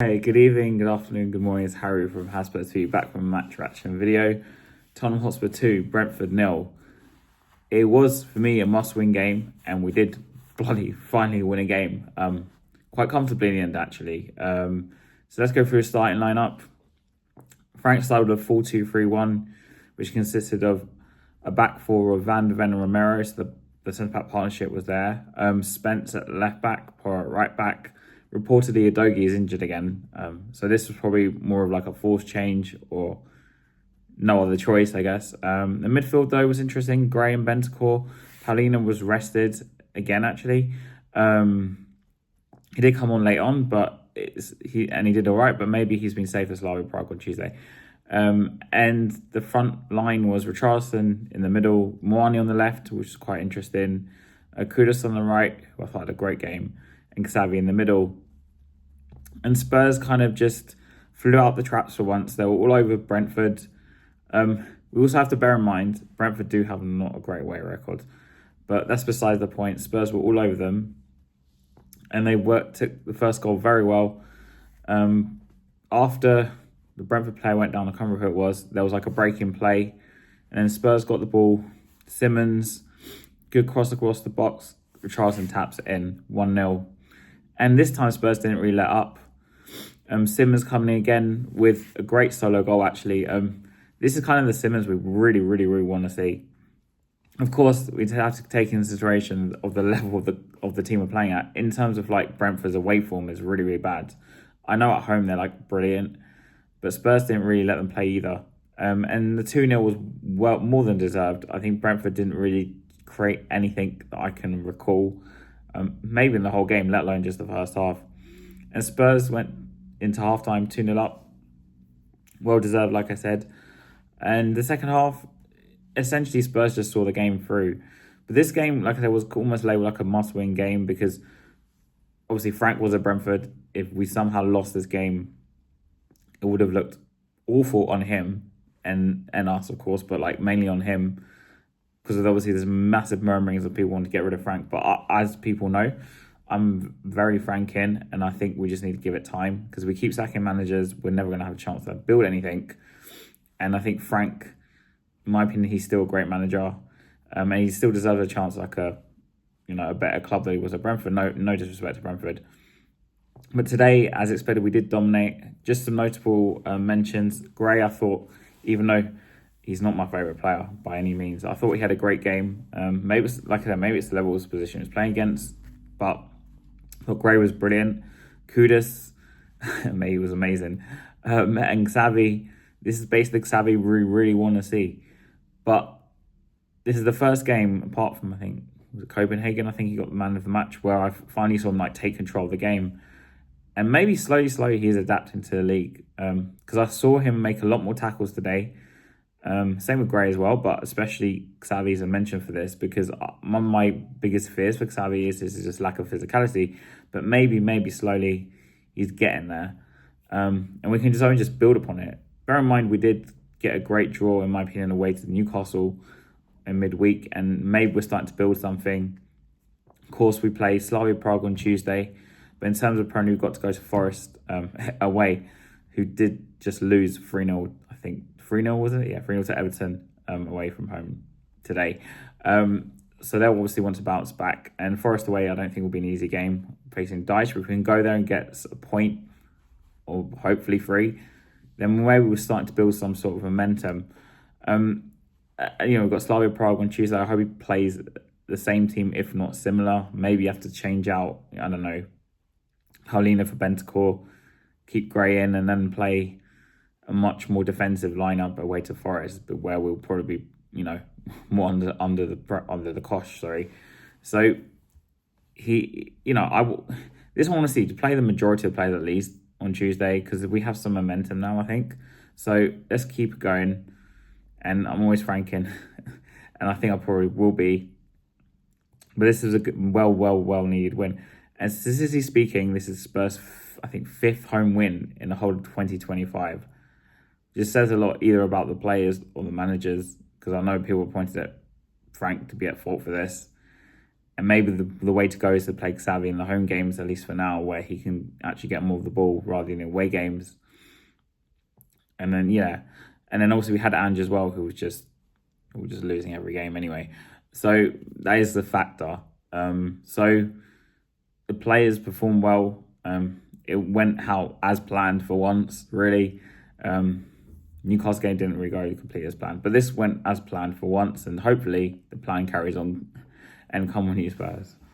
Hey, good evening, good afternoon, good morning. It's Harry from Hasbro TV, back from a match reaction video. Tottenham Hotspur 2, Brentford 0. It was, for me, a must-win game, and we did bloody finally win a game. Quite comfortably in the end, actually. So let's go through a starting lineup. Frank started with a 4-2-3-1, which consisted of a back four of Van de Ven and Romero, so the centre-back partnership was there. Spence at left back, Poor at right back. Reportedly, Udogie is injured again. So this was probably more of like a forced change or no other choice, I guess. The midfield, though, was interesting. Gray and Bentancur. Paulina was rested again, actually. He did come on late on, but he did all right, but maybe he's been safe for Slavia Prague on Tuesday. And the front line was Richarlison in the middle, Moani on the left, which is quite interesting. Kudus on the right, who I thought had a great game, and Xavi in the middle. And Spurs kind of just flew out the traps for once. They were all over Brentford. We also have to bear in mind, Brentford do have not a great away record, but that's beside the point. Spurs were all over them, and they took the first goal very well. After the Brentford player went down, I can't remember who it was, there was like a break in play, and then Spurs got the ball. Simmons, good cross across the box. Richarlison taps it in, 1-0. And this time Spurs didn't really let up. Simmons coming in again with a great solo goal, actually. This is kind of the Simmons we really, really, really want to see. Of course, we have to take into consideration of the level of the team we're playing at. In terms of like Brentford's away form is really, really bad. I know at home they're like brilliant, but Spurs didn't really let them play either. And the 2-0 was well more than deserved. I think Brentford didn't really create anything that I can recall, maybe in the whole game, let alone just the first half. And Spurs went into halftime 2-0 up. Well deserved, like I said. And the second half, essentially Spurs just saw the game through. But this game, like I said, was almost labelled like a must-win game because obviously Frank was at Brentford. If we somehow lost this game, it would have looked awful on him and us, of course, but like mainly on him because obviously there's massive murmurings of people wanting to get rid of Frank. But as people know, I'm very Frank in, and I think we just need to give it time because we keep sacking managers. We're never going to have a chance to build anything. And I think Frank, in my opinion, he's still a great manager, and he still deserves a chance like a better club than he was at Brentford. No disrespect to Brentford. But today, as expected, we did dominate. Just some notable mentions. Gray, I thought, even though he's not my favourite player by any means, I thought he had a great game. Maybe it's, like I said, maybe it's the level of position he was playing against, but I thought Gray was brilliant. Kudus, he was amazing. And Xavi, this is basically Xavi we really want to see. But this is the first game, apart from, I think, was it Copenhagen? I think he got the man of the match, where I finally saw him like take control of the game. And maybe slowly he's adapting to the league. Because I saw him make a lot more tackles today. Same with Gray as well, but especially Xavi is a mention for this because one of my biggest fears for Xavi is just lack of physicality. But maybe slowly he's getting there. And we can only just build upon it. Bear in mind, we did get a great draw, in my opinion, away to Newcastle in midweek, and maybe we're starting to build something. Of course, we play Slavia Prague on Tuesday, but in terms of Prem, we've got to go to Forest away, who did just lose 3-0, I think. 3-0, was it? Yeah, 3-0 to Everton away from home today. So they'll obviously want to bounce back. And Forest away, I don't think will be an easy game facing Dyche. But if we can go there and get a point, or hopefully 3, then maybe we're starting to build some sort of momentum. We've got Slavia Prague on Tuesday. I hope he plays the same team, if not similar. Maybe you have to change out, I don't know, Paulina for Bentancur, keep Gray in, and then play a much more defensive lineup away to Forest, but where we'll probably be, more under the cosh. Sorry. So this one I want to see to play the majority of players at least on Tuesday because we have some momentum now, I think. So let's keep it going. And I'm always franking, and I think I probably will be. But this is a good, well needed win. And statistically speaking, this is Spurs' I think 5th home win in the whole of 2025. Just says a lot either about the players or the managers, because I know people pointed at Frank to be at fault for this. And maybe the way to go is to play Xavi in the home games, at least for now, where he can actually get more of the ball rather than away games. And then, and then also we had Ange as well, who was just losing every game anyway. So that is the factor. So the players performed well. It went out as planned for once, really. Newcastle game didn't really go completely as planned, but this went as planned for once, and hopefully the plan carries on and come on you Spurs.